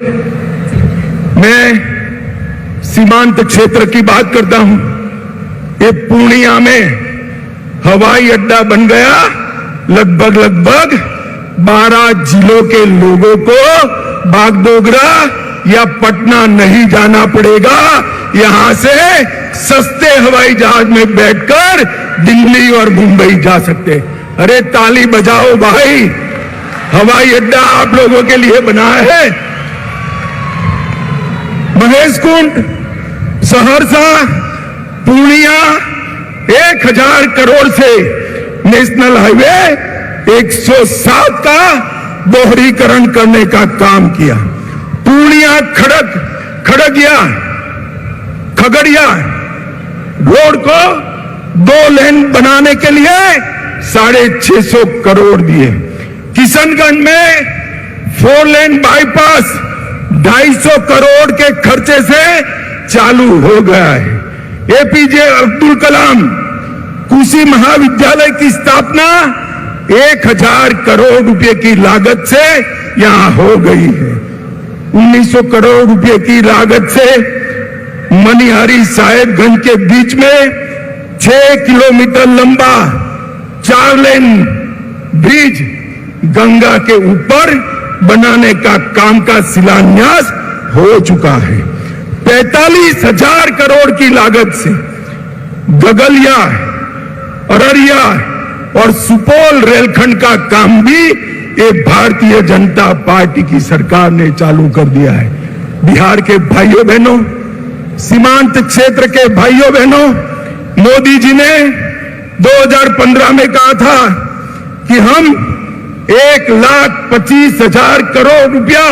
मैं सीमांत क्षेत्र की बात करता हूं। ये पूर्णिया में हवाई अड्डा बन गया। लगभग 12 जिलों के लोगों को बागडोगरा या पटना नहीं जाना पड़ेगा। यहां से सस्ते हवाई जहाज में बैठकर दिल्ली और मुंबई जा सकते। अरे ताली बजाओ भाई, हवाई अड्डा आप लोगों के लिए बना है। महेशकुंड, सहरसा, पूर्णिया 1000 करोड़ से नेशनल हाईवे 107 का दोहरीकरण करने का काम किया। पूर्णिया खगड़िया रोड को 2 लेन बनाने के लिए 650 करोड़ दिए। किशनगंज में 4 लेन बाईपास 250 करोड़ के खर्चे से चालू हो गया है। एपीजे अब्दुल कलाम कृषि महाविद्यालय की स्थापना 1000 करोड़ रुपए की लागत से यहां हो गई है। 1900 करोड़ रुपए की लागत से मनिहारी साहेबगंज के बीच में 6 किलोमीटर लंबा 4 लेन ब्रिज गंगा के ऊपर बनाने का काम का शिलान्यास हो चुका है। 45,000 करोड़ की लागत से गगलिया, अररिया और सुपौल रेलखंड का काम भी ये भारतीय जनता पार्टी की सरकार ने चालू कर दिया है। बिहार के भाइयों बहनों, सीमांत क्षेत्र के भाइयों बहनों, मोदी जी ने 2015 में कहा था कि हम 1,25,000 करोड़ रुपया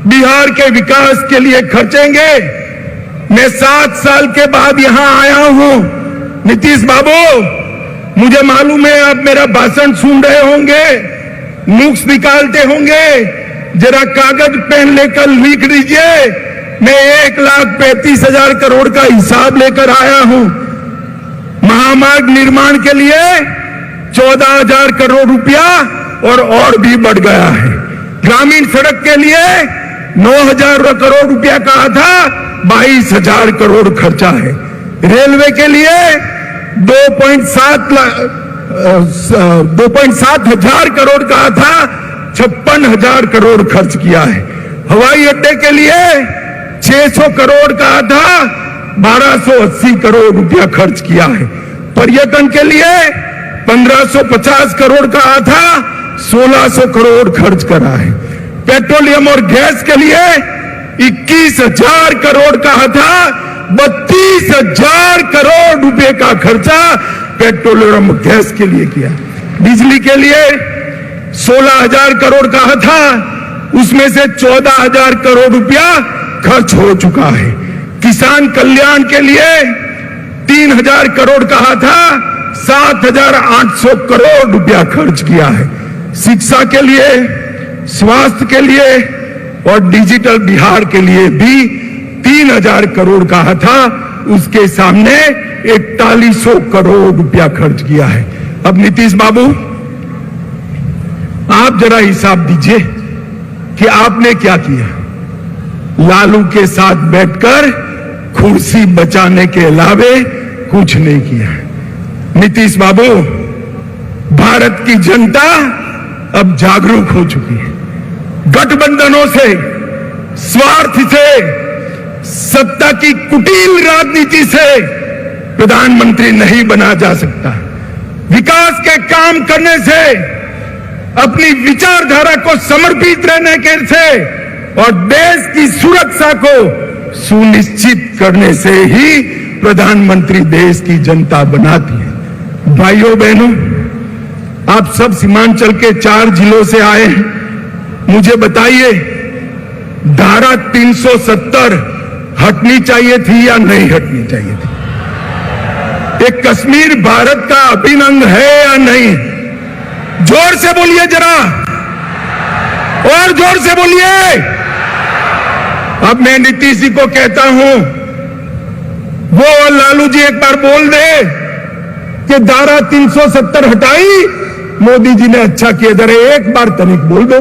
बिहार के विकास के लिए खर्चेंगे। मैं 7 साल के बाद यहां आया हूं। नीतीश बाबू, मुझे मालूम है आप मेरा भाषण सुन रहे होंगे, नुक्स निकालते होंगे। जरा कागज पेन लेकर लिख लीजिए। मैं 1,35,000 करोड़ का हिसाब लेकर आया हूं। महामार्ग निर्माण के लिए 14,000 करोड़ रुपया और भी बढ़ गया है। ग्रामीण सड़क के लिए 9,000 करोड़ रुपया कहा था, 22,000 करोड़ खर्चा है। रेलवे के लिए 2.7 हजार करोड़ कहा था, 56,000 करोड़ खर्च किया है। हवाई अड्डे के लिए 600 करोड़ कहा था, 1280 करोड़ रुपया खर्च किया है। पर्यटन के लिए 1550 करोड़ कहा था, 1600 करोड़ खर्च करा है। पेट्रोलियम और गैस के लिए 21,000 करोड़ कहा था, 32,000 करोड़ रुपए का खर्चा पेट्रोलियम और गैस के लिए किया। बिजली के लिए 16,000 करोड़ कहा था, उसमें से 14,000 करोड़ रुपया खर्च हो चुका है। किसान कल्याण के लिए 3,000 करोड़ कहा था, 7,800 करोड़ रुपया खर्च किया है। शिक्षा के लिए, स्वास्थ्य के लिए और डिजिटल बिहार के लिए भी 3,000 करोड़ कहा था, उसके सामने 4100 करोड़ रुपया खर्च किया है। अब नीतीश बाबू, आप जरा हिसाब दीजिए कि आपने क्या किया। लालू के साथ बैठकर कुर्सी बचाने के अलावे कुछ नहीं किया। नीतीश बाबू, भारत की जनता अब जागरूक हो चुकी है। गठबंधनों से, स्वार्थ से, सत्ता की कुटिल राजनीति से प्रधानमंत्री नहीं बना जा सकता। विकास के काम करने से, अपनी विचारधारा को समर्पित रहने के से और देश की सुरक्षा को सुनिश्चित करने से ही प्रधानमंत्री देश की जनता बनाती है। भाइयों बहनों, आप सब सीमांचल के 4 जिलों से आए हैं। मुझे बताइए, धारा 370 हटनी चाहिए थी या नहीं हटनी चाहिए थी? एक कश्मीर भारत का अभिन्न अंग है या नहीं? जोर से बोलिए जरा, और जोर से बोलिए। अब मैं नीतीश जी को कहता हूं, वो लालू जी एक बार बोल दे कि धारा 370 हटाई, मोदी जी ने अच्छा किया। जरा एक बार तनिक बोल दो।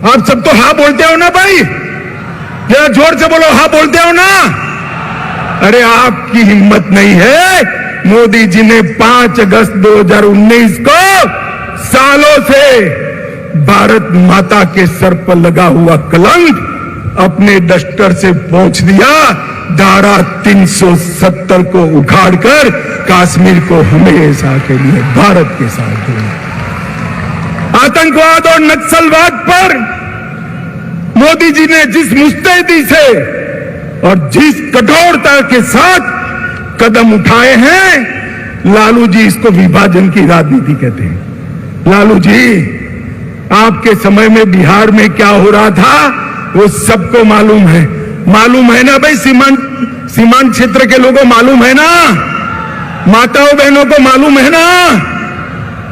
आप सब तो हाँ बोलते हो ना भाई। जरा जोर से बोलो, हाँ बोलते हो ना? अरे आपकी हिम्मत नहीं है। मोदी जी ने 5 अगस्त 2019 को सालों से भारत माता के सर पर लगा हुआ कलंक अपने डस्टर से पोंछ दिया। धारा 370 को उखाड़कर कश्मीर को हमेशा के लिए भारत के साथ दिया। आतंकवाद और नक्सलवाद पर मोदी जी ने जिस मुस्तैदी से और जिस कठोरता के साथ कदम उठाए हैं, लालू जी इसको विभाजन की राजनीति कहते हैं। लालू जी, आपके समय में बिहार में क्या हो रहा था वो सबको मालूम है। मालूम है ना भाई? सीमांत क्षेत्र के लोगों मालूम है ना? माताओं बहनों को मालूम है ना?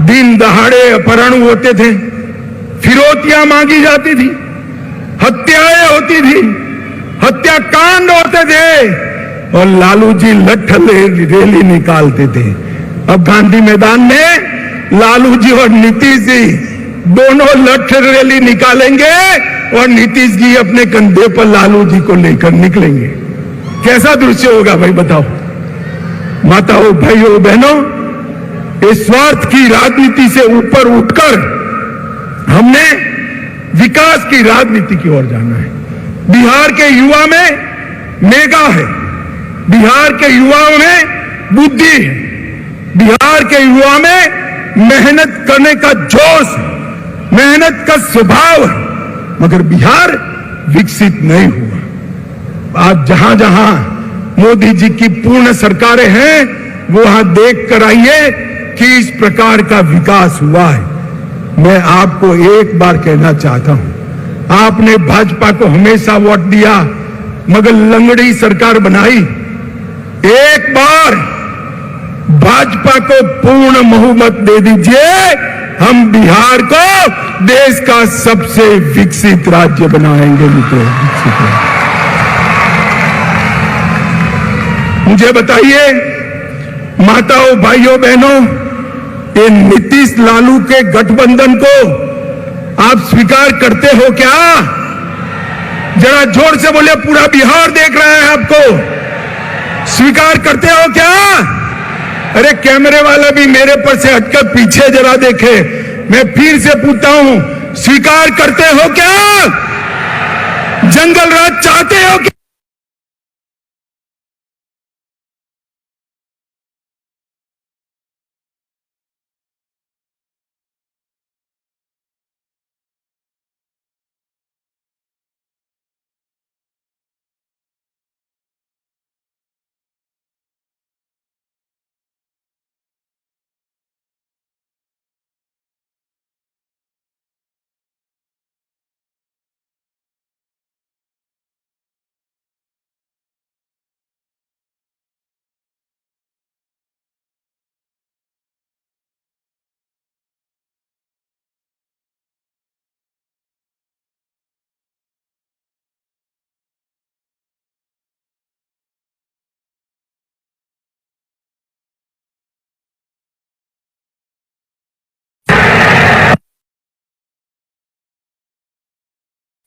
दिन दहाड़े अपहरण होते थे, फिरौतियां मांगी जाती थी, हत्याएं होती थी, हत्याकांड होते थे और लालू जी लठ रैली निकालते थे। अब गांधी मैदान में लालू जी और नीतीश जी दोनों लठ रैली निकालेंगे और नीतीश जी अपने कंधे पर लालू जी को लेकर निकलेंगे। कैसा दृश्य होगा भाई बताओ? माताओं, भाइयों, बहनों, इस स्वार्थ की राजनीति से ऊपर उठकर हमने विकास की राजनीति की ओर जाना है। बिहार के युवा में मेगा है, बिहार के युवाओं में बुद्धि है, बिहार के युवा में मेहनत करने का जोश है, मेहनत का स्वभाव है, मगर बिहार विकसित नहीं हुआ। आज जहां जहां मोदी जी की पूर्ण सरकारें हैं, वहां देख कर आइए कि इस प्रकार का विकास हुआ है। मैं आपको एक बार कहना चाहता हूं, आपने भाजपा को हमेशा वोट दिया मगर लंगड़ी सरकार बनाई। एक बार भाजपा को पूर्ण बहुमत दे दीजिए, हम बिहार को देश का सबसे विकसित राज्य बनाएंगे। मुझे बताइए माताओं, भाइयों, बहनों, ये नीतीश लालू के गठबंधन को आप स्वीकार करते हो क्या? जरा जोर से बोले, पूरा बिहार देख रहा है आपको। स्वीकार करते हो क्या? अरे कैमरे वाला भी मेरे पर से हटकर पीछे जरा देखे। मैं फिर से पूछता हूं, स्वीकार करते हो क्या? जंगल राज चाहते हो क्या?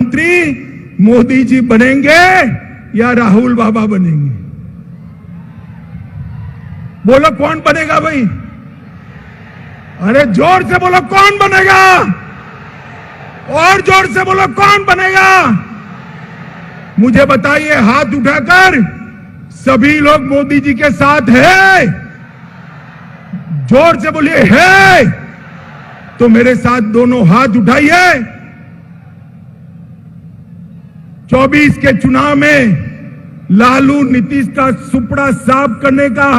मंत्री मोदी जी बनेंगे या राहुल बाबा बनेंगे? बोलो कौन बनेगा भाई? अरे जोर से बोलो कौन बनेगा? और जोर से बोलो कौन बनेगा? मुझे बताइए हाथ उठाकर, सभी लोग मोदी जी के साथ है? जोर से बोलिए है तो मेरे साथ दोनों हाथ उठाइए। 24 के चुनाव में लालू नीतीश का सुपड़ा साफ करने का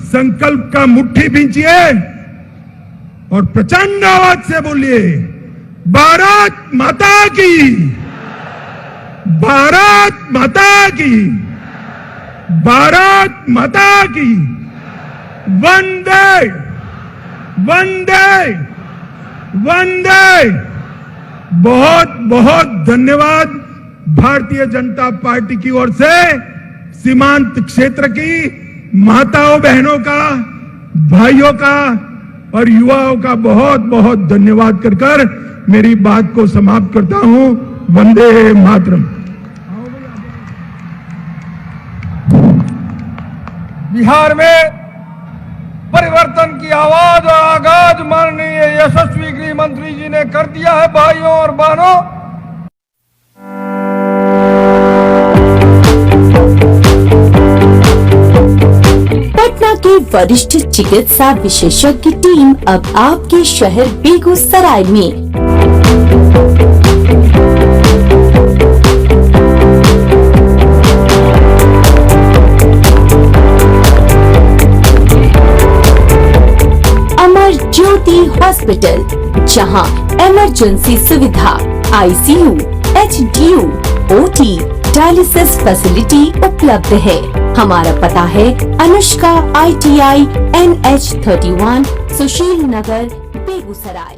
संकल्प का मुट्ठी भींचिए और प्रचंड आवाज से बोलिए, भारत माता की, भारत माता की, भारत माता की, वंदे वंदे वंदे। बहुत बहुत धन्यवाद भारतीय जनता पार्टी की ओर से सीमांत क्षेत्र की माताओं, बहनों का, भाइयों का और युवाओं का बहुत बहुत धन्यवाद कर मेरी बात को समाप्त करता हूं। वंदे मातरम। बिहार में परिवर्तन की आवाज और आगाज माननीय यशस्वी गृह मंत्री जी ने कर दिया है। भाइयों और बहनों, पटना की वरिष्ठ चिकित्सा विशेषज्ञ टीम अब आपके शहर बेगूसराय में। अमर ज्योति हॉस्पिटल, जहां इमरजेंसी सुविधा, ICU, HDU, OT, dialysis facility उपलब्ध है। हमारा पता है अनुष्का ITI NH 31, सुशील नगर, बेगूसराय।